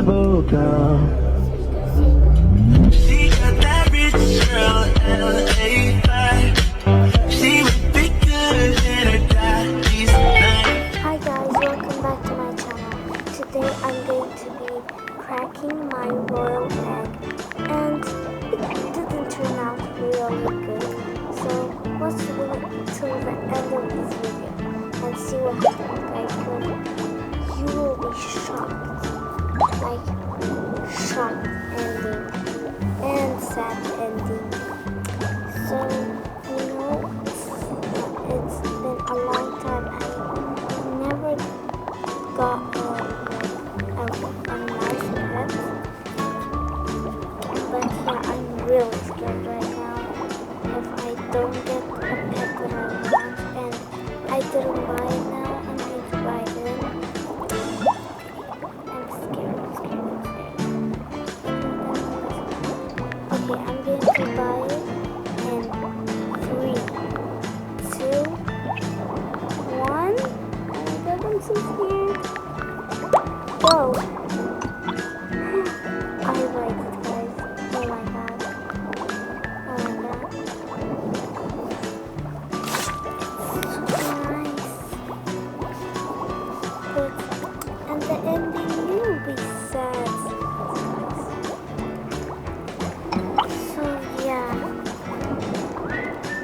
rebel girl. She got that rich girl, LA vibe. She would be good in her daddy's night. Hi guys, welcome back to my channel. Today I'm going to be cracking my royal egg, and it didn't turn out really good. So watch till the end of this video and see what happens, guys. Because you will be shocked, like shocked ending and sad ending. So it's been a long time. I never got a nice pet, but yeah, I'm really scared right now. If I don't get a pet that I want and I didn't buy it now, I'm going to buy it then. I'm scared. Okay, I'm going to buy it in 3, 2, 1. Oh my god, I'm so scared. Go! I like it, guys. Oh my god. Oh my god. It's so nice. But, and the ending will be sad. So yeah.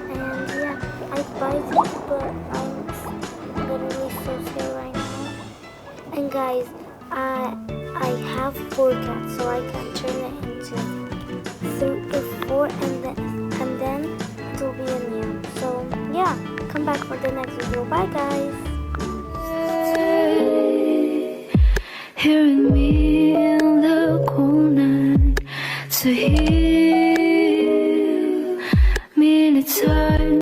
And yeah, I buy it, but I'm literally so scared right now. And guys, I have 4 cats, so I can turn it into 4, and then it will be a new. So yeah, come back for the next video. Bye guys. Hearing me in the cool night to heal me anytime.